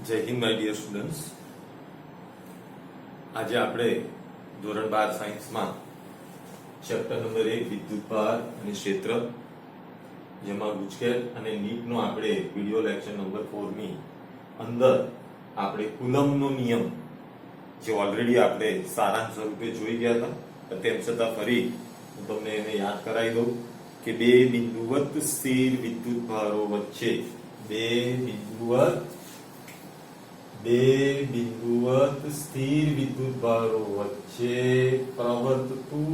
જય Hind my dear students. આજે આપણે ધોરણ 12 સાયન્સમાં ચેપ્ટર નંબર 1 વિદ્યુતભાર અને ક્ષેત્ર, જેમાં ગુજકેટ અને નીટનો આપણે વિડિયો લેક્ચર નંબર 4 ની અંદર આપણે કુલમ્બનો નિયમ જે ઓલરેડી આપણે સારાંશ સ્વરૂપે જોઈ ગયા હતા, તેમ છતાં ફરી હું તમને એને યાદ કરાવી દઉં કે બે બિંદુવત સ્થિર વિદ્યુતભારો વચ્ચે બે બિંદુવત સ્થિર વિદ્યુતભારો વચ્ચે પ્રવર્તતું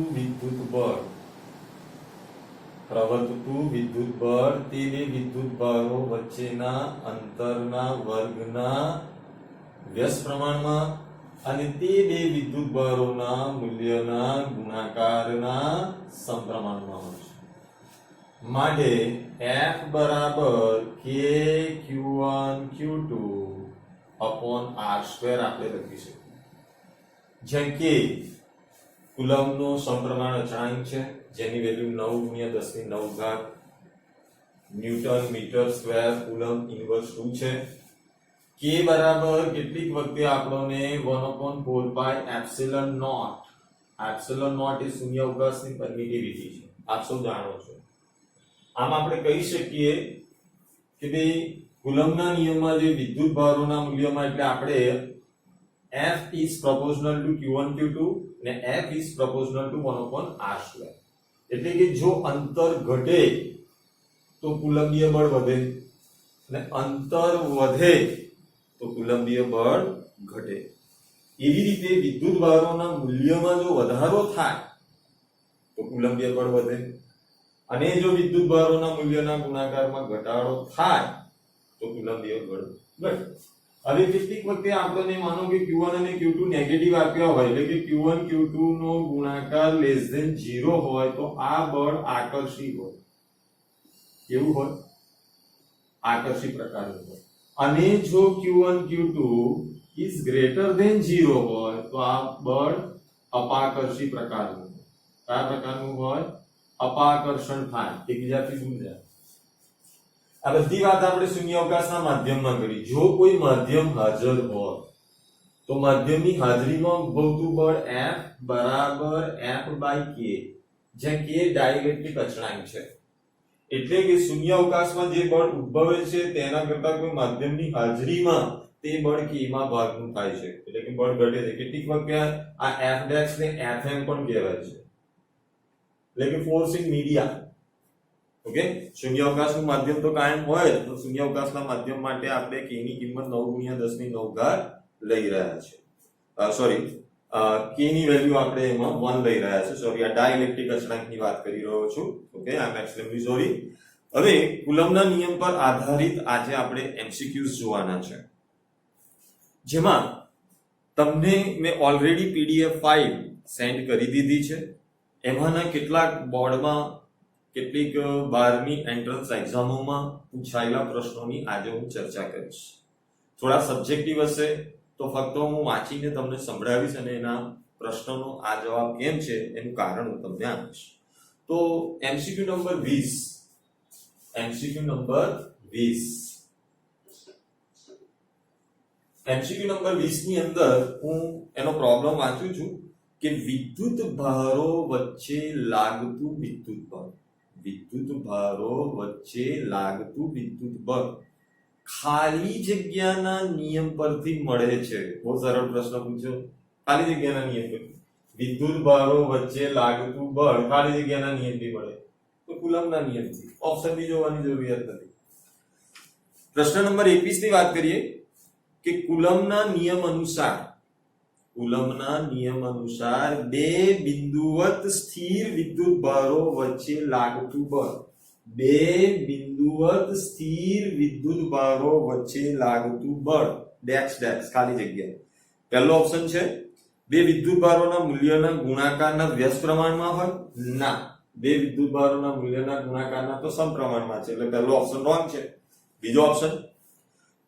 વિદ્યુતબળ તે બે વિદ્યુતભારો વચ્ચેના અંતરના વર્ગના વ્યસ્ત પ્રમાણમાં અને તે બે વિદ્યુતભારોના મૂલ્યના ગુણાકારના સમપ્રમાણમાં હોય છે. માટે F બરાબર K Q1 Q2 upon R² આપણે લખી શકીએ. જેમ કે કુલમ્બનો સમપ્રમાણ અચળાંક છે, જેની value 9 × 10⁹ newton metre square coulomb inverse 2 છે. K બરાબર કેટલીક વખતે આપણને 1/4π એપ્સિલોન નોટ એ શૂન્ય અવકાશની પરમિટિવિટી છે, આપ સૌ જાણો છો. આમ આપણે કહી શકીએ કે ભાઈ કુલમ્બના નિયમમાં જે વિદ્યુતભારોના મૂલ્યમાં એટલે આપણે F is proportional to Q1 Q2 અને F is proportional to 1/r². એટલે કે જો અંતર ઘટે તો કુલંબીય બળ વધે અને અંતર વધે તો કુલંબીય બળ ઘટે. એવી રીતે વિદ્યુતભારોના મૂલ્યમાં જો વધારો થાય તો કુલંબીય બળ વધે, અને જો વિદ્યુતભારોના મૂલ્યના ગુણાકારમાં ઘટાડો થાય તો કુલંબીય બળ ઘટે. હવે કેટલીક વખતે આપણને માનો કે Q1 અને Q2 નેગેટિવ આપ્યા હોય, એટલે કે Q1 Q2 નો ગુણાકાર <0 હોય તો આ બળ આકર્ષી હોય. કેવું હોય? આકર્ષી પ્રકારનું હોય. અને જો Q1 Q2 is greater than 0 હોય તો આ બળ અપાકર્ષી પ્રકારનું હોય. કયા પ્રકારનું હોય? અપાકર્ષણ થાય, એકબીજાથી દૂર જાય. આ બધી વાત આપણે શૂન્યાવકાશના માધ્યમમાં કરી. જો કોઈ માધ્યમ હાજર હોય તો માધ્યમની હાજરીમાં ઉદ્ભવતું બળ F બરાબર F/K, જ્યાં K ડાઇલેક્ટ્રિક અચળાંક છે. એટલે કે શૂન્યાવકાશમાં જે બળ ઉદ્ભવે છે તેના કરતા કોઈ માધ્યમની હાજરીમાં તે બળ K માં ભાગનું થાય છે, એટલે કે બળ ઘટે છે. કેટલીક વખતે આ F' ને Fm પણ કહેવાય છે, એટલે કે ફોર્સ ઇન મીડિયા. ઓકે, શૂન્યાવકાશનું માધ્યમ તો કાયમ હોય, તો શૂન્યાવકાશના માધ્યમ માટે આપણે k ની કિંમત 9 × 10⁹ લઈ રહ્યા છે. સોરી, k ની વેલ્યુ આપણે એમાં 1 લઈ રહ્યા છે. સોરી, આ ડાઇલેક્ટ્રિક અચળાંકની વાત કરી રહ્યો છું. ઓકે, આઈ એમ એક્સ્ટ્રીમલી સોરી. હવે કુલમ્બના નિયમ પર આધારિત આજે આપણે MCQs જોવાના છે, જેમાં તમને મેં ઓલરેડી PDF ફાઇલ સેન્ડ કરી દીધી છે. એમાંના કેટલાક બોર્ડમાં કેટલીક 12મી એન્ટ્રન્સ એક્ઝામોમાં પૂછાયેલા પ્રશ્નોની આજે હું ચર્ચા કરીશ. થોડા સબ્જેક્ટિવ હશે તો ફક્ત હું વાંચીને તમને સંભળાવીશ અને એના પ્રશ્નોનો આ જવાબ કેમ છે એનું કારણ હું તમને આપીશ. તો MCQ નંબર 20 ની અંદર હું એનો પ્રોબ્લેમ વાંચું છું કે વિદ્યુત ભારો વચ્ચે લાગતું વિદ્યુત બળ ખાલી જગ્યાના નિયમ પરથી મળે છે. બહુ સરળ પ્રશ્ન પૂછ્યો. ખાલી જગ્યાના નિયમ પરથી વિદ્યુત ભારો વચ્ચે લાગતું બળ ખાલી જગ્યાના નિયમથી મળે તો કુલમ્બના નિયમથી. ઓપ્શન બી જોવાની જરૂરિયાત નથી. પ્રશ્ન નંબર 21 ની વાત કરીએ કે કુલમ્બના નિયમ અનુસાર બે બિંદુવત સ્થિર વિદ્યુતભારો વચ્ચે લાગતું બળ. બે બિંદુવત સ્થિર વિદ્યુતભારો વચ્ચે લાગતું બળ ડેશ ખાલી જગ્યા. પહેલો ઓપ્શન છે બે વિદ્યુતભારોના મૂલ્યના ગુણાકારના વ્યસ્ત પ્રમાણમાં હોય. ના, બે વિદ્યુતભારોના મૂલ્યના ગુણાકારના તો સમપ્રમાણમાં છે, એટલે પહેલો ઓપ્શન રોંગ છે. બીજો ઓપ્શન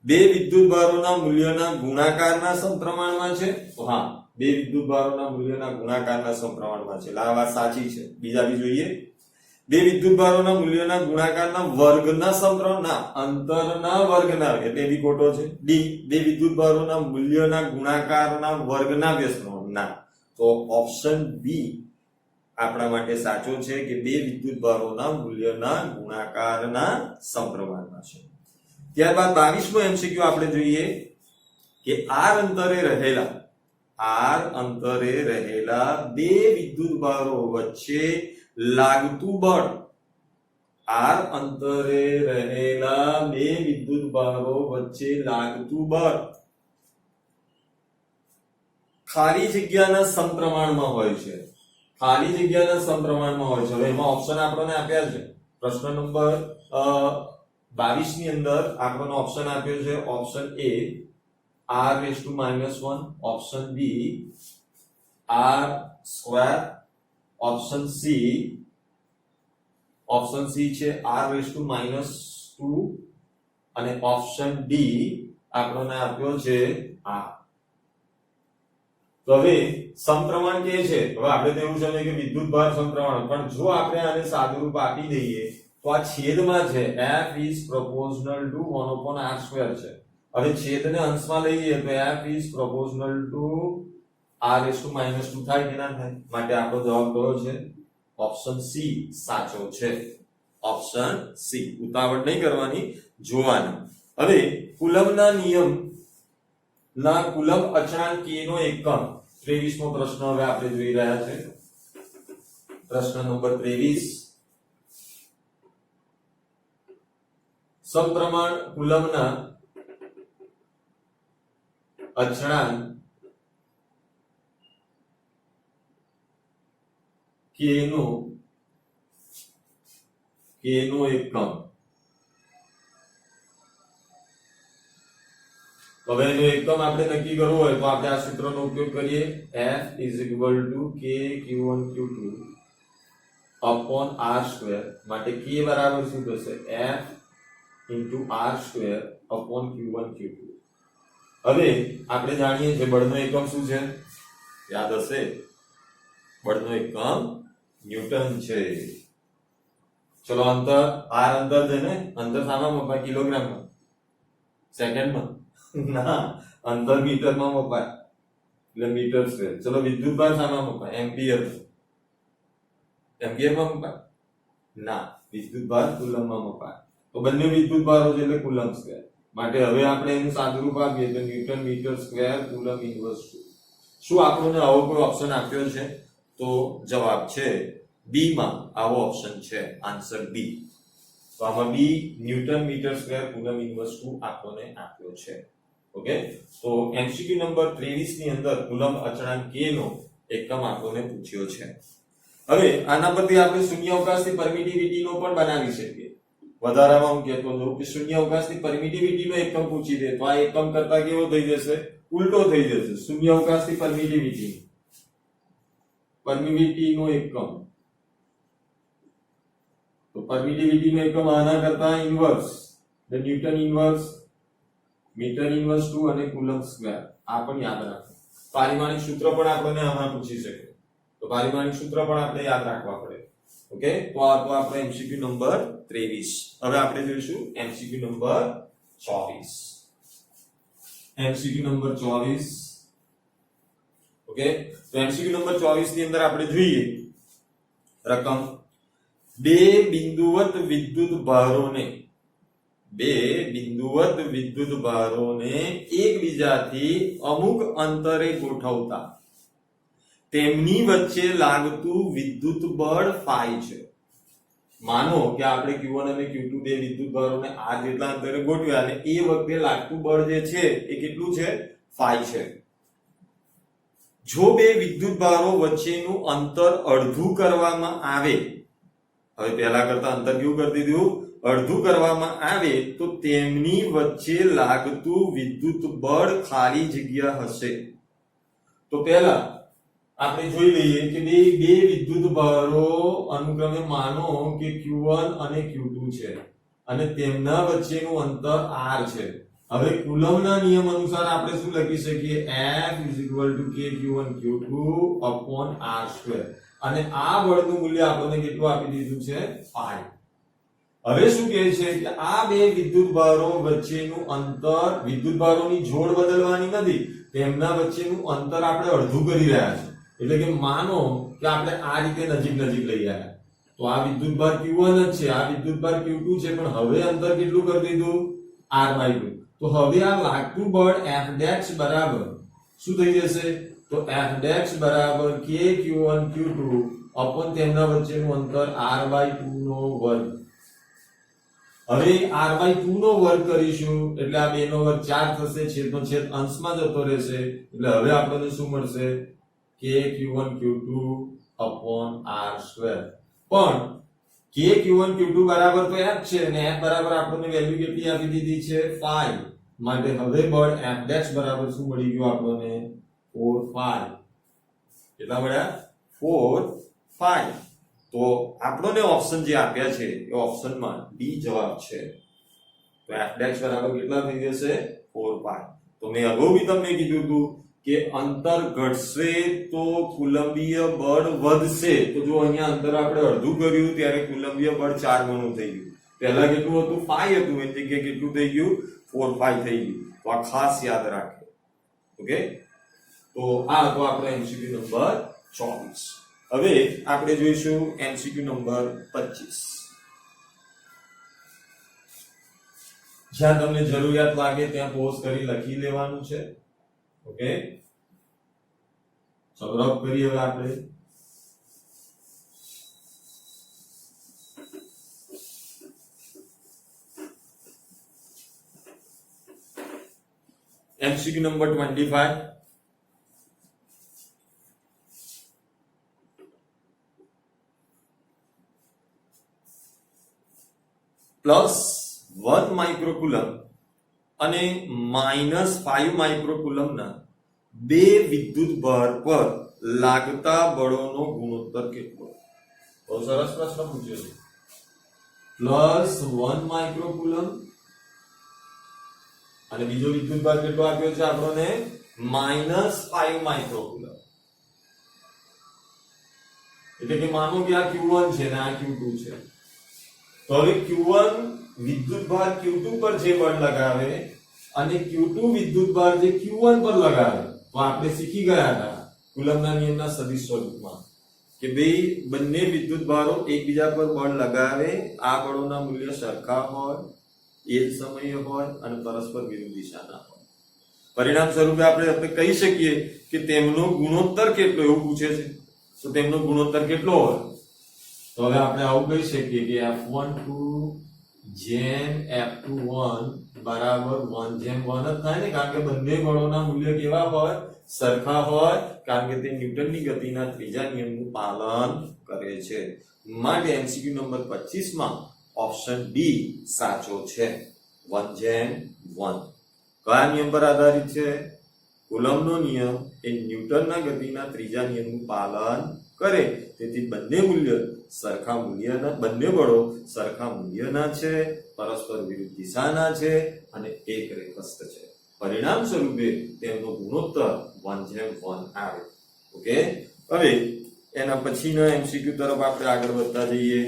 બે વિદ્યુતભારોના મૂલ્યના ગુણાકારના સમપ્રમાણમાં છે. તો હા, બે વિદ્યુતભારોના મૂલ્યના ગુણાકારના સમપ્રમાણમાં છે, એટલે આ વાત સાચી છે. બીજા બી જોઈએ. બે વિદ્યુતભારોના મૂલ્યોના ગુણાકારના વર્ગના સમપ્રમાણના અંતરના વર્ગના એટલે બી ખોટો છે. ડી બે વિદ્યુતભારોના મૂલ્યોના ગુણાકારના વર્ગના વ્યસ્તના. તો ઓપ્શન બી આપણા માટે સાચો છે કે બે વિદ્યુતભારોના મૂલ્યના ગુણાકારના સમપ્રમાણમાં છે. ત્યારબાદ 22મો MCQ આપણે જોઈએ કે r અંતરે રહેલા બે વિદ્યુતભારો વચ્ચે લાગતું બળ. r અંતરે રહેલા બે વિદ્યુતભારો વચ્ચે લાગતું બળ ખાલી જગ્યાના સમપ્રમાણમાં હોય છે. ખાલી જગ્યાના સમપ્રમાણમાં હોય છે. હવે એમાં ઓપ્શન આપણને આપ્યા છે. પ્રશ્ન નંબર 22 ની અંદર આપણને ઓપ્શન આપ્યો છે. Option A r⁻⁻1, option B r², option C છે r⁻², અને ઓપ્શન ડી આપણને આપ્યો છે r. તો હવે સમપ્રમાણ કે છે. હવે આપણે તો એવું સમજીએ કે વિદ્યુતભાર સમપ્રમાણ, પણ જો આપણે આને સાદુરૂપ આપી દઈએ તો આ છેદમાં છે f is proportional to 1/r² છે. હવે છેદને અંશમાં લઈએ તો f is proportional to r⁻²થાય કે ના થાય? માટે આપણો જવાબ કયો છે? ઓપ્શન સી સાચો છે. Option C. ઉતાવળ નહીં કરવાની, જોવાની. હવે કુલમ્બના નિયમ ના કુલમ્બ અચળાંક k નો એકમ 23મો પ્રશ્ન હવે આપણે જોઈ રહ્યા છે. પ્રશ્ન નંબર 23. સમપ્રમાણ કુલમ્બના અચળાંક k નો એકમ. હવે એનો એકમ આપણે નક્કી કરવો હોય તો આપણે આ સૂત્રનો ઉપયોગ કરીએ. F = k q1 q2 r². માટે k બરાબર શું થશે? F r² q1 q2. હવે આપણે જાણીએ છીએ બળનો એકમ શું છે? યાદ હશે, બળનો એકમ ન્યૂટન છે. ચલો અંતર r અંતર છે ને, અંતર શામાં મપાય? કિલોગ્રામમાં? સેકન્ડમાં? ના, અંતર મીટરમાં મપાય એટલે મીટર સ્ક્વેર. ચલો વિદ્યુતભાર શામાં મપાય? એમ્પિયરમાં મપાય? ના, વિદ્યુતભાર કુલમ્બમાં મપાય. તો બંને વિદ્યુતભારો છે એટલે કુલમ્બ સ્ક્વેર. માટે હવે આપણે એનું સાદુરૂપ આપીએ તો newton metre square coulomb inverse 2. શું આપણને આવો કોઈ ઓપ્શન આપ્યો છે? તો જવાબ છે બી માં આવો ઓપ્શન છે. Answer B. તો આમાં B newton metre square coulomb inverse 2 આપણને આપ્યો છે. ઓકે. તો MCQ નંબર 23 ની અંદર કુલમ્બ અચળાંક k નો એકમ આપણને પૂછ્યો છે. હવે આના પરથી આપણે શૂન્યાવકાશની પરમિટિવિટી નો પણ બનાવી શકીએ. વધારામાં હું કહેતો હતો કે શૂન્યાવકાશની પરમિટિવિટી નો એકમ પૂછી દે તો આ એકમ કરતા કેવો થઈ જશે? ઉલટો થઈ જશે. શૂન્યાવકાશની પરમિટિવિટી નો એકમ, તો પરમિટિવિટી નો એકમ આના કરતા ઇન્વર્સ, એટલે ન્યૂટન ઇન્વર્સ, મીટર ઇન્વર્સ 2 અને કુલમ્બ સ્ક્વેર. આ પણ યાદ રાખો. પારિમાણિક સૂત્ર પણ આપણને આમાં પૂછી શકે. તો પારિમાણિક સૂત્ર પણ આપણે યાદ રાખવા પડે. ઓકે. તો આ તો આપણે MCQ નંબર 23. હવે આપણે જોઈશું MCQ number 24. MCQ number 24. Okay. તો MCQ નંબર 24 ની અંદર આપણે જોઈએ રકમ બે બિંદુવત વિદ્યુત ભારોને એકબીજાથી અમુક અંતરે ગોઠવતા તેમની વચ્ચે લાગતું વિદ્યુત બળ ફાઈ છે. માનો કે આપણે Q1 અને Q2 બે વિદ્યુત ભારોને આ જેટલા અંતરે ગોઠવ્યા અને એ વખતે લાગતું બળ જે છે એ કેટલું છે? ફાઈ છે. જો બે વિદ્યુત ભારો વચ્ચેનું અંતર અડધું કરવામાં આવે, હવે પહેલા કરતા અંતર કેવું કરી દીધું? અડધું કરવામાં આવે તો તેમની વચ્ચે લાગતું વિદ્યુત બળ ખાલી જગ્યા હશે. તો પહેલા આપણે જોઈ લઈએ કે બે વિદ્યુત ભારો અનુક્રમે માનો કે Q1 અને Q2 છે અને તેમના વચ્ચેનું અંતર r છે. હવે કુલમ્બના નિયમ અનુસાર આપણે શું લખી શકીએ? F = k q1 q2 r². અને આ બળનું મૂલ્ય આપણને કેટલું આપી દીધું છે 5. હવે શું કહે છે કે આ બે વિદ્યુતભારો વચ્ચેનું અંતર, વિદ્યુતભારોની જોડ બદલવાની નથી, તેમના વચ્ચેનું અંતર આપણે અડધું કરી રહ્યા છે. એટલે કે માનો કે આપણે આ રીતે નજીક નજીક લઈ આવ્યા, તો આ વિદ્યુતભાર Q1 જ છે, આ વિદ્યુતભાર Q2 છે, પણ હવે અંતર કેટલું કરી દીધું R/2. તો હવે આ લાગતું બળ F' બરાબર શું થઈ જશે? તો F' બરાબર KQ1 Q2 અપોન તેમના વચ્ચેનું અંતર R/2 નો વર્ગ. હવે R/2 નો વર્ગ કરીશું એટલે આ 2 નો વર્ગ 4 થશે, છેદનો છેદ અંશમાં જતો રહેશે, એટલે હવે આપણને શું મળશે? KQ1 Q2 upon R². પણ KQ1 Q2 બરાબર તો F છે અને F બરાબર આપણને વેલ્યુ કેટલી આપી દીધી છે? 5. માટે હવે બળ F' બરાબર શું મળી ગયું આપણને? 4 5. કેટલા મળ્યા? 4 5. તો આપણને ઓપ્શન જે આપ્યા છે એ ઓપ્શનમાં ડી જવાબ છે. તો F' બરાબર કેટલા થઈ જશે? 4 5. તો મેં અગાઉ બી તમને કીધું હતું કે અંતર ઘટશે તો કુલંબીય બળ વધશે. તો જો અહીંયા અંતર આપણે અડધું કર્યું ત્યારે કુલંબીય બળ 4 ગણું થઈ ગયું. પહેલા કેટલું હતું? 5 હતું, એની જગ્યાએ કેટલું થઈ ગયું? 4 5 થઈ ગયું. તો આ ખાસ યાદ રાખજો. ઓકે, તો આ હતો આપણો MCQ નંબર 24. હવે આપણે જોઈશું MCQ નંબર 25. જ્યાં તમને જરૂરિયાત લાગે ત્યાં પોઝ કરી લખી લેવાનું છે. ઓકે, ચલો રફ કરીએ હવે આપણે. MCQ number 25. +1 માઇક્રોકુલમ અને -5 માઇક્રોકુલમના બે વિદ્યુતભાર પર લાગતા બળોનો ગુણોત્તર કેટલો? બહુ સરસ પ્રશ્ન પૂછ્યો છે. +1 માઇક્રોકુલમ અને બીજો વિદ્યુતભાર કેટલો આપ્યો છે આપણને? -5 માઇક્રોકુલમ. એટલે કે માનો કે આ Q1 છે ને આ Q2 છે. તો હવે Q1 વિદ્યુતભાર Q2 પર જે બળ લગાવે અને Q2 વિદ્યુતભાર જે Q1 પર લગાવે, તો આપણે શીખી ગયા હતા કુલમ્બના નિયમના સદિશ સ્વરૂપમાં કે ભાઈ બંને વિદ્યુતભારો એકબીજા પર બળ લગાવે, આ બળોના મૂલ્ય સરખા હોય, એ જ સમયે હોય અને પરસ્પર વિરુદ્ધ દિશાના હોય. પરિણામ સ્વરૂપે આપણે કહી શકીએ કે તેમનો ગુણોત્તર કેટલો, એવું પૂછે છે. તો તેમનો ગુણોત્તર કેટલો હોય? તો હવે આપણે આવું કહી શકીએ કે F12 જેમ F21 બરાબર 1 જેમ 1 જ થાય ને, કારણ કે બંને બળોના મૂલ્ય કેવા હોય? સરખા હોય, કારણ કે તે ન્યૂટનની ગતિના ત્રીજા નિયમનું પાલન કરે છે. માટે MCQ નંબર 25 માં ઓપ્શન ડી સાચો છે. 1 જેમ 1 કયા નિયમ પર આધારિત છે? કુલમ્બનો નિયમ એ ન્યૂટનના ગતિના ત્રીજા નિયમનું પાલન કરે, તેથી બંને મૂલ્ય સરખા મૂલ્યના, બંને બળો સરખા મૂલ્યના છે, પરસ્પર વિરુદ્ધ દિશાના છે અને એક રેખસ્થ છે. પરિણામ સ્વરૂપે તેમનો ગુણોત્તર 1 જેમ 1 આવે. ઓકે, હવે એના પછીના MCQ તરફ આપણે આગળ વધતા જઈએ.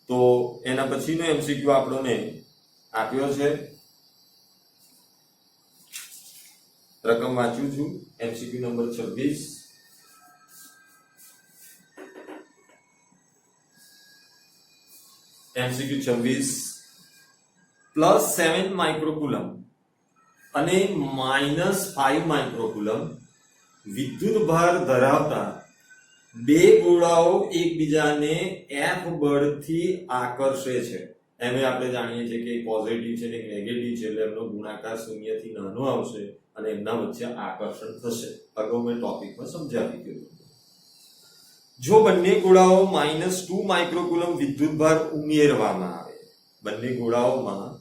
તો એના પછીનો MCQ આપણને આપ્યો છે, રકમ વાંચું છું, MCQ નંબર 26. MCQ 26 +7 માઇક્રોકુલમ અને -5 માઇક્રોકુલમ વિદ્યુતભાર ધરાવતા બે ગોળાઓ એકબીજાને F બળથી આકર્ષે છે. એમ આપણે જાણીએ છીએ કે પોઝિટિવ છે ને નેગેટિવ છે, એટલે એમનો ગુણાકાર 0 થી નાનો આવશે અને એમના વચ્ચે આકર્ષણ થશે. અગાઉ મેં ટોપિકમાં સમજાવી દીધું. જો બંને ગોળાઓ -2 માઇક્રોકુલમ વિદ્યુતભાર ઉમેરવામાં આવે, બંને ગોળાઓમાં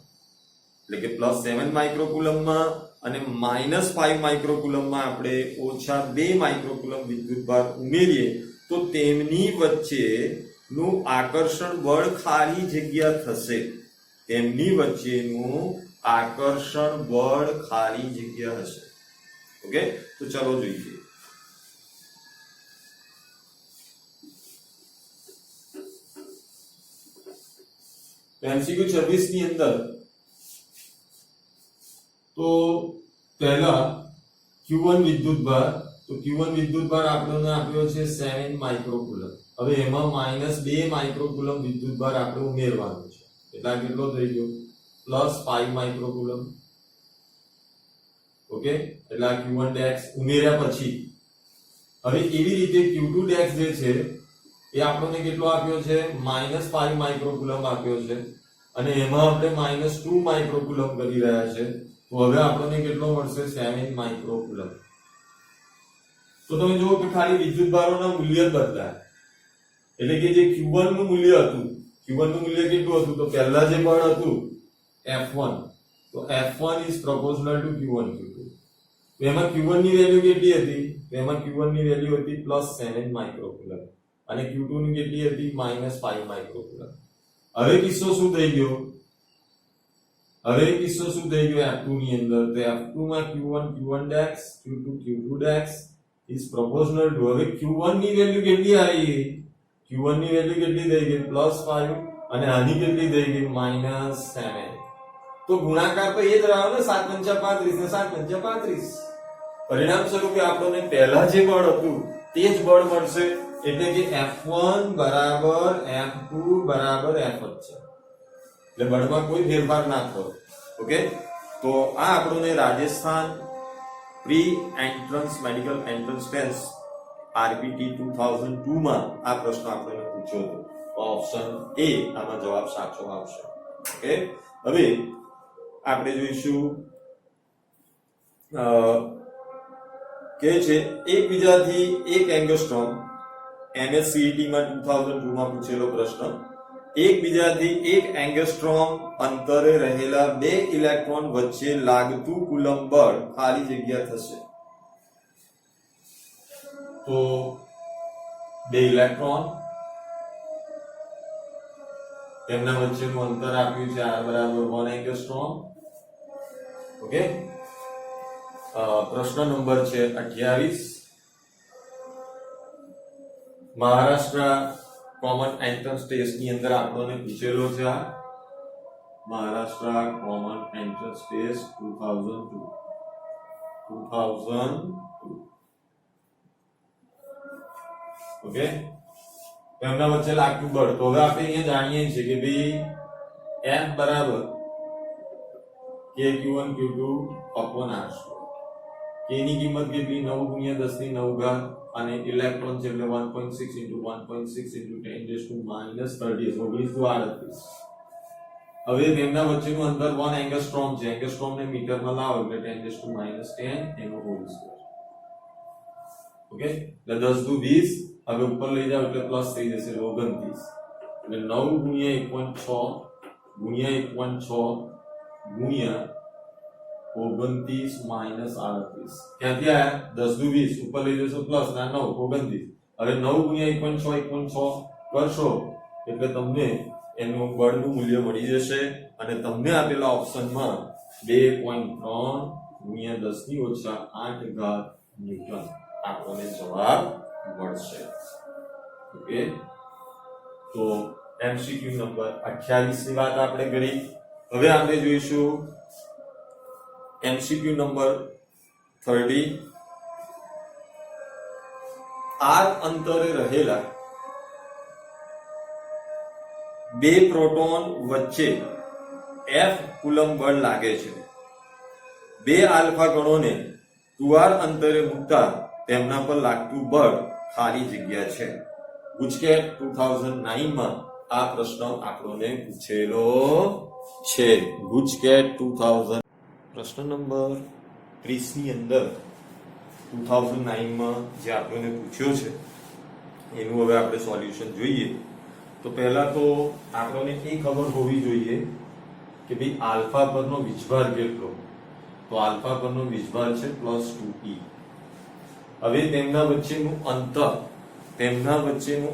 એટલે કે +7 માઇક્રોકુલમમાં અને -5 માઇક્રોકુલમમાં આપણે -2 માઇક્રોકુલમ વિદ્યુતભાર ઉમેરીએ તો તેમની વચ્ચેનું આકર્ષણ બળ ખાલી જગ્યા થશે. તેમની વચ્ચેનું આકર્ષણ બળ ખાલી જગ્યા હશે. ઓકે, તો ચાલો જોઈએ. MCQ 26 ની અંદર તો પહેલા Q1 વિદ્યુતભાર, તો Q1 વિદ્યુતભાર આપણને આપ્યો છે 7 માઇક્રોકુલમ. હવે એમાં -2 માઇક્રોકુલમ વિદ્યુતભાર આપણે ઉમેરવાનો છે, એટલે આ કેટલો થઈ ગયો +5 માઇક્રોકુલમ. ઓકે, એટલે આ Q1 ડેક્સ ઉમેર્યા પછી હવે એવી રીતે Q2 ડેક્સ જે છે એ આપણને કેટલો આપ્યો છે -5 માઇક્રોકુલમ આપ્યો છે, અને એમાં આપણે -2 માઇક્રોકુલમ કરી રહ્યા છે, તો હવે આપણને કેટલો મળશે 7 માઇક્રોકુલમ. તો તમે જુઓ કે ખાલી વિદ્યુતભારોના મૂલ્ય બદલાય, એટલે કે જે Q1 નું મૂલ્ય હતું, Q1 નું મૂલ્ય કેટલું હતું, તો પહેલા જે બળ હતું F1, તો F1 is proportional to Q1 Q2. તો એમાં Q1 ની વેલ્યુ કેટલી હતી, તો એમાં Q1 ની વેલ્યુ હતી +7 માઇક્રોકુલમ અને Q2 ની કેટલી હતી -5 માઇક્રોકુલમ. હવે કિસ્સો શું થઈ ગયો, F2 ની અંદર, તો F2 માં Q1 ડેક્સ, Q2 ડેક્સ is proportional to, હવે Q1 ની વેલ્યુ કેટલી આવી, Q1 ની વેલ્યુ કેટલી થઈ ગઈ +5 અને આની કેટલી થઈ ગઈ -7. તો ગુણાકાર તો એ જ રહ્યો ને, 7 × 35 ને 7 × 35. પરિણામ સ્વરૂપે આપણને પહેલા જે બળ હતું તે જ બળ મળશે, એટલે કે F1 બરાબર F2 બરાબર F જ છે, એટલે બળમાં કોઈ ફેરફાર ના થયો. ઓકે, તો આ આપણને Rajasthan pre entrance medical entrance test RPT 2002 માં આ પ્રશ્ન આપણને પૂછ્યો હતો, તો ઓપ્શન એ આમાં જવાબ સાચો આવશે. ઓકે, હવે આપણે જોઈશું કે છે એકબીજાથી 1 એંગસ્ટ્રોમ, NSCET માં 2002 માં પૂછેલો પ્રશ્ન, એકબીજાથી 1 એંગસ્ટ્રોમ અંતરે રહેલા 2 ઇલેક્ટ્રોન વચ્ચે લાગતું કુલમ બળ ખાલી જગ્યા થશે. તો 2 ઇલેક્ટ્રોન, તેમના વચ્ચેનું અંતર આપ્યું છે R બરાબર 1 એંગસ્ટ્રોમ. ઓકે, પ્રશ્ન નંબર છે 28. મહારાષ્ટ્ર કોમન એન્ટ્રન્સ ટેસ્ટ ની અંદર આપણને પૂછેલો છે આ Maharashtra common entrance test 2002. Okay, તેમના વચ્ચે લાગતું બળ, તો હવે આપણે અહીંયા જાણીએ છીએ કે ભાઈ F બરાબર K_Q1 Q2 upon R². K ની કિંમત કેટલી 9 × 10⁹ અને ઇલેક્ટ્રોન છે એટલે 1.6 × 1.6 × 10⁻30 1938. હવે તેમના વચ્ચેનું અંતર 1 એંગસ્ટ્રોમ છે, એંગસ્ટ્રોમ ને મીટરમાં લાવો એટલે 10⁻10 એનો હોલ સ્ક્વેર. ઓકે, એટલે 10 × 20, હવે ઉપર લઈ જાવ એટલે પ્લસ થઈ જશે 29, એટલે 9 × 1.6 29 -38. ક્યાંથી આયા 10 × 20, ઉપર લઈ જશો પ્લસ ના 9 29, હવે 9 × 1.6 કરશો એટલે તમને એનું બળનું મૂલ્ય મળી જશે, અને તમને આપેલા ઓપ્શનમાં 2.3 × 10⁻8 ન્યૂટન આપણને જવાબ મળશે. ઓકે, તો MCQ નંબર 28 ની વાત આપણે કરી. હવે આપણે જોઈશું MCQ નંબર 30. R અંતરે રહેલા 2 પ્રોટોન વચ્ચે F કુલમ બળ લાગે છે. 2 આલ્ફા કણોને 2r અંતરે મૂકતા તેમના પર લાગતું બળ ખાલી જગ્યા છે. ગુજકેટ 2009 માં આ પ્રશ્ન આપણને પૂછેલો છે. ગુજકેટ 2000 પ્રશ્ન નંબર 30 ની અંદર 2009 માં જે આપણને પૂછ્યો છે એનું હવે આપણે સોલ્યુશન જોઈએ. તો પહેલા તો આપણને એ ખબર હોવી જોઈએ કે ભાઈ આલ્ફા પરનો વીજભાર કેટલો, તો આલ્ફા પરનો વીજભાર છે +2e. હવે તેમના વચ્ચેનું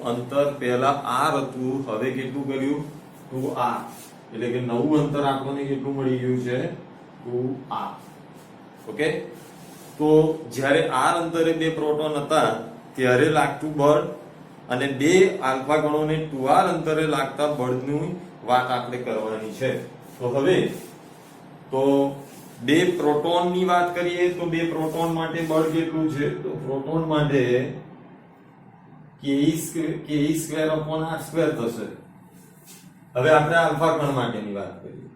અંતર પહેલા r હતું, હવે કેટલું કર્યું 2r, એટલે કે નવું અંતર આપણને કેટલું મળી ગયું છે 2r. ઓકે, તો જ્યારે r અંતરે 2 પ્રોટોન હતા ત્યારે લાગતું બળ અને 2 આલ્ફા કણોને 2r અંતરે લાગતા બળનું વાત આપણે કરવાની છે. તો હવે તો બે પ્રોટોન ની વાત કરીએ તો બે પ્રોટોન માટે બળ કેટલું છે? તો પ્રોટોન માટે ke²r² થશે. હવે આપણે આલ્ફા કણ માટેની વાત કરીએ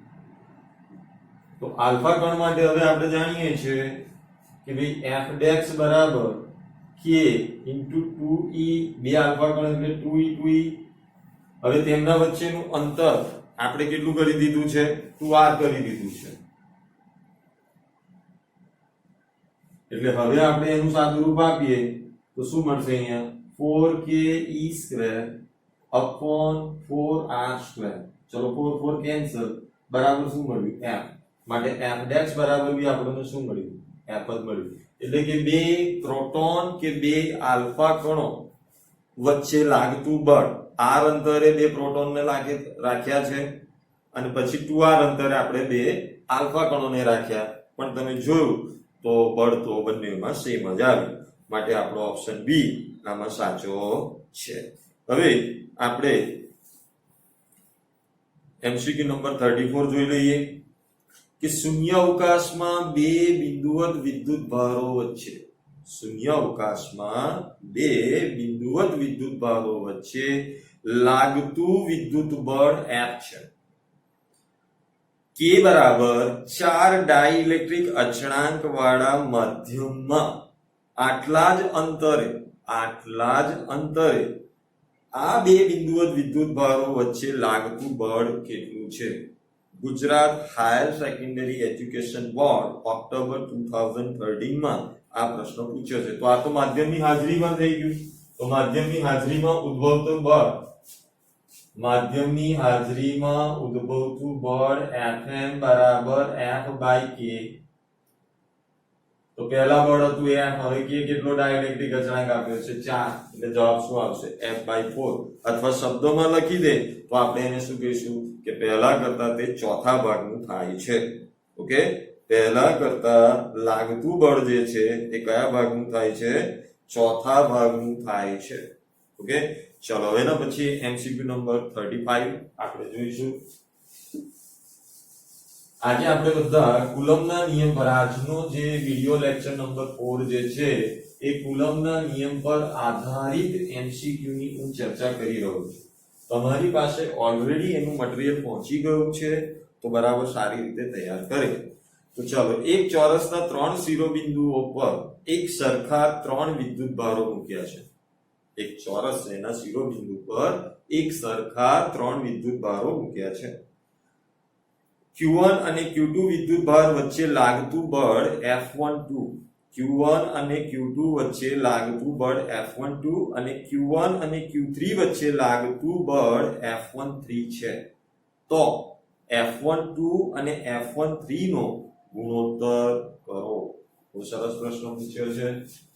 તો આલ્ફા કણ માટે હવે આપણે જાણીએ છીએ કે ભાઈ f' બરાબર k * 2e, બે આલ્ફા કણ એટલે 2e 2e. હવે તેમના વચ્ચેનું અંતર આપણે કેટલું કરી દીધું છે? 2r કરી દીધું છે. એટલે હવે આપણે એનું સાદુરૂપ આપીએ તો શું મળશે? અહીંયા 4ke² ચલો 4 4 કેન્સલ બરાબર શું મળ્યું? f. માટે f' બરાબર બી આપણને શું મળ્યું? f જ મળ્યું. એટલે કે બે પ્રોટોન કે બે આલ્ફા કણો વચ્ચે લાગતું બળ r અંતરે બે પ્રોટોનને રાખ્યા છે અને પછી 2r અંતરે આપણે બે આલ્ફા કણોને રાખ્યા, પણ તમે જોયું તો બળ તો બંનેમાં સેમ જ આવ્યું. માટે આપણો ઓપ્શન બી આમાં સાચો છે. હવે આપણે એમસીક્યુ નંબર 34 જોઈ લઈએ કે શૂન્ય અવકાશમાં બે બિંદુવત વિદ્યુત ભારો વચ્ચે લાગતું વિદ્યુત બળ F છે. K બરાબર 4 ડાઇલેક્ટ્રિક અચળાંક વાળા માધ્યમમાં આટલા જ અંતરે આ બે બિંદુવત વિદ્યુત ભારો વચ્ચે લાગતું બળ કેટલું છે? Gujarat higher secondary education board October 2013 માં આ પ્રશ્ન પૂછ્યો છે. તો આ તો માધ્યમની હાજરીમાં થઈ ગયું. તો માધ્યમની હાજરીમાં ઉદ્ભવતું બળ Fm બરાબર F/k. તો પહેલા બળ હતું F, હવે k કેટલો ડાઇલેક્ટ્રિક અચળાંક આપ્યો છે? 4. એટલે જવાબ શું આવશે? F/4. અથવા શબ્દોમાં લખી દે તો આપણે એને શું કહીશું કે પહેલા કરતા તે ચોથા ભાગનું થાય છે. ઓકે, પહેલા કરતા લાગતું બળ જે છે એ કયા ભાગનું થાય છે? ચોથા ભાગનું થાય છે. ઓકે, ચલો હવે એના પછી એમસીક્યુ નંબર 35 આપણે જોઈશું. આજે આપણે બધા કુલમ્બના નિયમ પર આજનો જે વિડિયો લેક્ચર નંબર 4 જે છે એ કુલમ્બના નિયમ પર આધારિત એમસીક્યુ ની હું ચર્ચા કરી રહ્યો છું. તમારી પાસે ઓલરેડી એનું મટીરીયલ પહોંચી ગયું છે તો બરાબર સારી રીતે તૈયાર કરે. તો ચાલો, એક ચોરસના 3 શિરોબિંદુઓ પર એક સરખા 3 વિદ્યુત ભારો મૂક્યા છે. એક ચોરસ એના શિરોબિંદુ પર એક સરખા 3 વિદ્યુત ભારો મૂક્યા છે. Q1 અને Q2 વિદ્યુત ભાર વચ્ચે લાગતું બળ F12. Q1 અને Q2 વચ્ચે લાગતું બળ F12 અને Q1 અને Q3 વચ્ચે લાગતું બળ F13 છે. તો F12 અને F13 નો ગુણોત્તર કરો. બહુ સરસ પ્રશ્ન પૂછ્યો છે.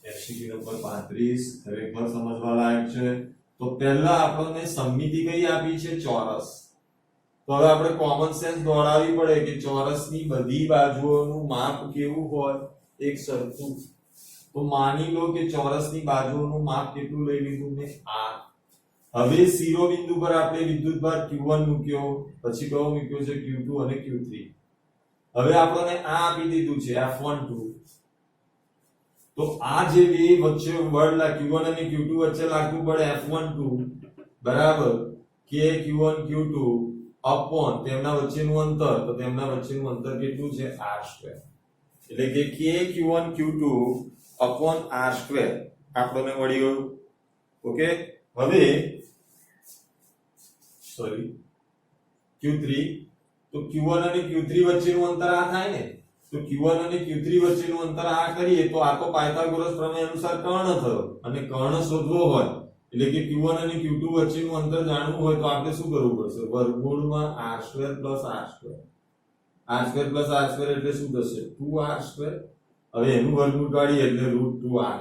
એમસીક્યુ નંબર 35 ખરેખર સમજવા લાયક છે. તો પહેલા આપણને સમમિતિ કઈ આપી છે? ચોરસ. તો હવે આપણે કોમન સેન્સ દોડાવવી પડે કે ચોરસની બધી બાજુઓનું માપ કેવું હોય? એક સરખું. તો માની લો કે ચોરસની બાજુઓનું માપ કેટલું લઈ લીધું મેં? 8. હવે શિરોબિંદુ પર આપણે વિદ્યુતભાર Q1 મૂક્યો, પછી કયો મૂક્યો છે? Q2 અને Q3. હવે આપણને આ આપી દીધું છે F12. તો આ જે બે વચ્ચે બળ Q1 અને Q2 વચ્ચે લાગતું બળ F12 બરાબર k Q1 Q2 અપોન તેમના વચ્ચેનું અંતર. તો તેમના વચ્ચેનું અંતર કેટલું છે? r². એટલે કે k Q1 Q2 upon r² આપણને મળી ગયું. ઓકે, હવે Q3. તો Q1 અને Q3 વચ્ચેનું અંતર આ થાય ને. તો Q1 અને Q3 વચ્ચેનું અંતર આ કરીએ તો આ તો પાયથાગોરસ પ્રમેય અનુસાર કર્ણ થયો, અને કર્ણ શોધવો હોય એટલે કે Q1 અને Q2 વચ્ચેનું અંતર જાણવું હોય તો આપણે શું કરવું પડશે? વર્ગમૂળમાં r² + r². r² + r² એટલે શું થશે? 2r². હવે એનું વર્ગમૂળ કાઢીએ એટલે √2r.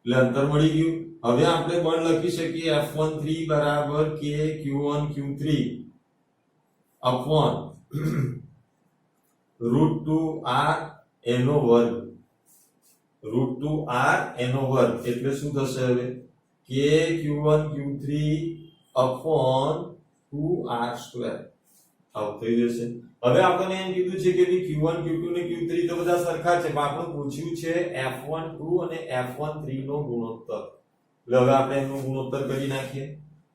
એટલે અંતર મળી ગયું. હવે આપણે બળ લખી શકીએ F13 બરાબર k Q1 Q3 upon √2r એનો વર્ગ. √2r એનો વર્ગ એટલે શું થશે? હવે k Q1 Q3 upon 2r² આવું થઈ જશે. હવે આપણને એમ કીધું છે કે Q1 Q2 ને Q3 તો બધા સરખા છે, પણ આપણે પૂછ્યું છે F12 અને F13 નો ગુણોત્તર. એટલે હવે આપણે એનો ગુણોત્તર કરી નાખીએ.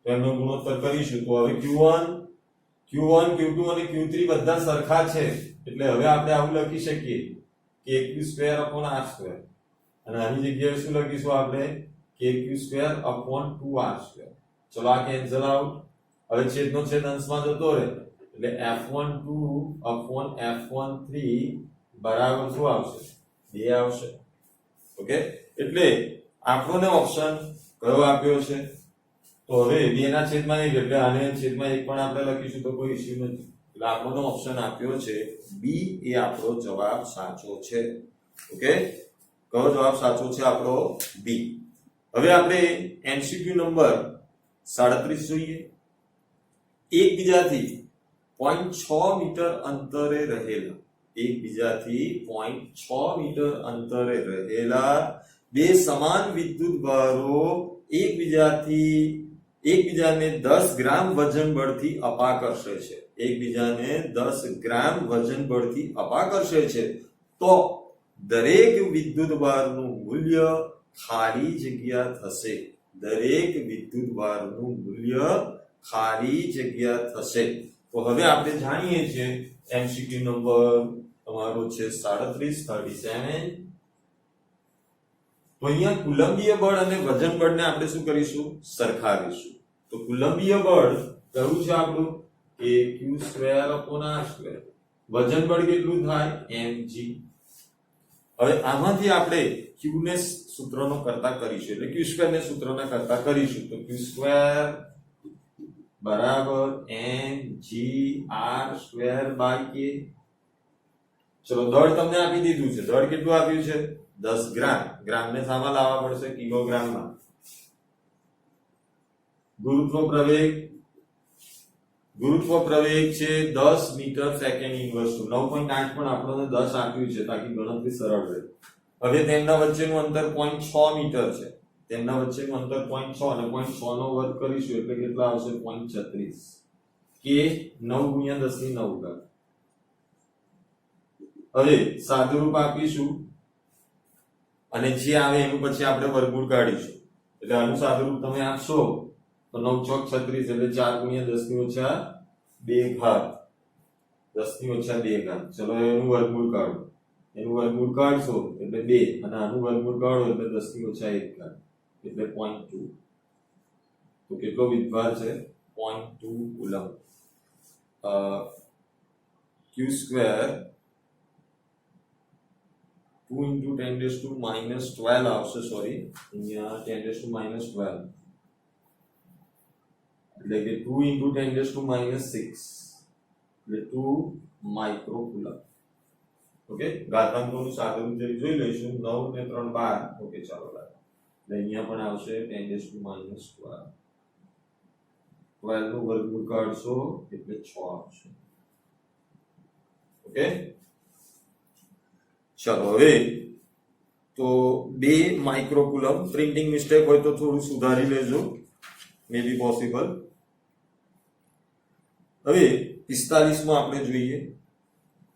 તો એનો ગુણોત્તર કરીશું તો હવે Q1 Q2 અને Q3 બધા સરખા છે, એટલે હવે આપણે આવું લખી શકીએ કે KQ²/R². અને આની જગ્યાએ શું લખીશું આપણે KQ²/2R². ચલો આ કેન્સલ આઉટ. હવે છેદનો છેદ અંશમાં જતો રહે, એટલે F12/F13 બરાબર શું આવશે? 2 આવશે. ઓકે, એટલે આપણને ઓપ્શન કયો આપ્યો છે? તો હવે 2 ના છેદમાં 1, એટલે આને છેદમાં 1 પણ આપણે લખીશું તો કોઈ ઇશ્યુ નથી. એટલે આપણને ઓપ્શન આપ્યો છે બી, એ આપણો જવાબ સાચો છે. ઓકે, કયો જવાબ સાચો છે આપણો? બી. હવે આપણે એમસીક્યુ નંબર 37 જોઈએ. એકબીજાથી 0.6 મીટર અંતરે રહેલા એકબીજાથી 0.6 મીટર અંતરે રહેલા બે સમાન વિદ્યુત ભારો એકબીજાને 10 ગ્રામ વજન બળથી અપાકર્ષે છે. એકબીજાને 10 ગ્રામ વજન બળથી અપાકર્ષે છે, તો દરેક વિદ્યુત ભારનું મૂલ્ય ખાલી જગ્યા થશે. દરેક વિદ્યુત ભારનું મૂલ્ય ખાલી જગ્યા થશે. તો હવે આપણે જાણીએ છીએ એમસીક્યુ નંબર તમારો છે 37. તો અહીંયા કુલંબીય બળ અને વજન બળને આપણે શું કરીશું? સરખાવીશું. તો કુલંબીય બળ કયું છે આપણું? KQ²/R². વજન બળ કેટલું થાય? mg. હવે આમાંથી આપણે q ને સૂત્રનો કરતા કરીશું, એટલે q² ને સૂત્રના કરતા કરીશું. તો q² બરાબર mg/r². ચલો દળ તમને આપી દીધું છે. દળ કેટલું આપ્યું છે? 10 ગ્રામ. ગ્રામને સામા લાવવા પડશે કિલોગ્રામમાં. ગુરુત્વ પ્રવેગ છે 10 મીટર સેકન્ડ ઇન્વર્સ ટુ 9.8, પણ આપણને 10 આપ્યું છે તાકી ગણતરી સરળ રહે. હવે તેમના વચ્ચેનું અંતર 0.6 મીટર છે. તેમના વચ્ચેનું અંતર 0.6 અને 0.6 નો વર્ગ કરીશું એટલે કેટલા આવશે? 0.36. કે 9 × 10⁹. હવે સાદુરૂપ આપીશું અને જે આવે એનું પછી આપણે વર્ગમૂળ કાઢીશું. એટલે આનું સાદુરૂપ તમે આપશો તો 9 × 36 એટલે 4 × 10⁻². 10⁻². ચલો એનું વર્ગમૂળ કાઢો. એનું વર્ગમૂળ કાઢશો એટલે 2, અને આનું વર્ગમૂળ કાઢો એટલે 10⁻1 એટલે 0.2. તો કેટલો વિદ્યુતભાર છે? 0.2 કુલમ. Q² 2 × 10⁻12 આવશે. સોરી, અહીંયા 10⁻12 એટલે કે 2 × 10⁻6 એટલે 2 માઇક્રોકુલમ. ઓકે, ઘાતાંકોનું સાદુરૂપ જોઈ લઈશું. 9 ને 3 12. ઓકે, ચાલો એટલે અહીંયા પણ આવશે 10⁻12. 12 નું વર્ગમૂળ કાઢશો એટલે 6 આવશે. ઓકે, ચલો હવે તો 2 માઇક્રોકુલમ. પ્રિન્ટિંગ મિસ્ટેક હોય તો થોડું સુધારી લેજો, મે બી પોસિબલ. હવે 45 માં આપણે જોઈએ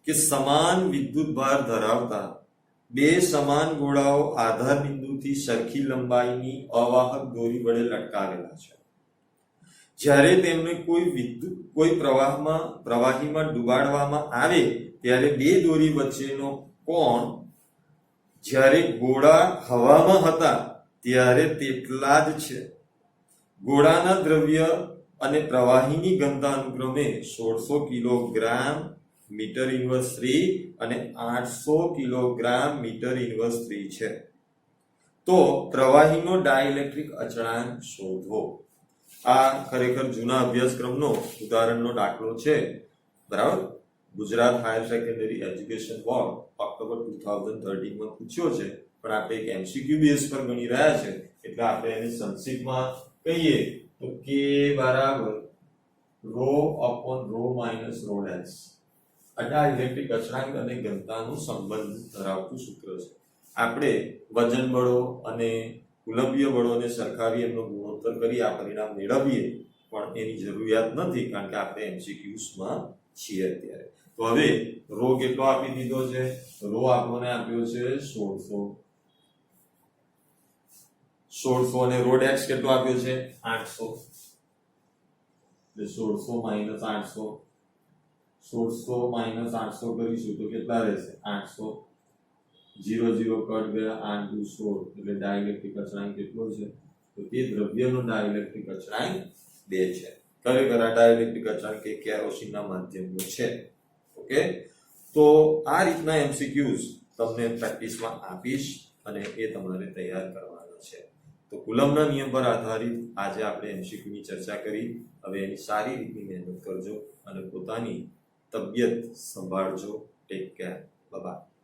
કે સમાન વિદ્યુત ભાર ધરાવતા બે સમાન ગોળાઓ આધાર બિંદુથી સરખી લંબાઈની અવાહક દોરી વડે લટકાવેલા છે. જ્યારે તેમને કોઈ પ્રવાહીમાં ડુબાડવામાં આવે ત્યારે બે દોરી વચ્ચેનો કોણ જ્યારે ગોળા હવામાં હતા ત્યારે તેટલા જ છે. ગોળાના દ્રવ્ય અને પ્રવાહીની ઘનતા અનુક્રમે 1600 કિલોગ્રામ મીટર ઇન્વર્સ 3 અને 800 કિલોગ્રામ મીટર ઇન્વર્સ 3 છે. તો પ્રવાહીનો ડાઇલેક્ટ્રિક અચળાંક શોધવો. આ ખરેખર જૂના અભ્યાસક્રમનો ઉદાહરણનો દાખલો છે, બરાબર. Gujarat higher secondary education board October 2013 માં પૂછ્યો છે, પણ આપણે એક એમસીક્યુ બેઝ પર ગણી રહ્યા છે એટલે આપણે એને સંક્ષિપ્તમાં કહીએ તો k બરાબર ρ/ρ - ρ'. આ ડાઇલેક્ટ્રિક અચળાંક અને ઘનતાનો સંબંધ ધરાવતું સૂત્ર છે. આપણે વજન બળો અને કુલંબીય બળોને સરખાવી એમનો ગુણોત્તર કરી આ પરિણામ મેળવીએ પણ એની જરૂરિયાત નથી કારણ કે આપણે એમસીક્યુઝમાં છીએ અત્યારે. તો હવે રો કેટલો આપી દીધો છે? રો આપણને આપ્યો છે 1600 અને રો ડેક્સ કેટલો આપ્યો છે? 800. એટલે 1600 - 800 કરીશું તો કેટલા રહેશે? 800. 0 0 કટ ગયા, 8 દુ 16. એટલે ડાઇલેક્ટ્રિક અચળાંક કેટલો છે? તો તે દ્રવ્યનો ડાઇલેક્ટ્રિક અચળાંક 2 છે. ખરેખર આ ડાઇલેક્ટ્રિક અચળાંક એ કેરોસીનના માધ્યમનો છે. ઓકે, તો આ રીતના એમસીક્યુઝ તમને પ્રેક્ટિસમાં આપીશ અને એ તમારે તૈયાર કરવાના છે. તો કુલમ્બના નિયમ પર આધારિત આજે આપણે એમસીક્યુની ચર્ચા કરી. હવે એની સારી રીતની મહેનત કરજો અને પોતાની તબિયત સંભાળજો. Take care. બાય.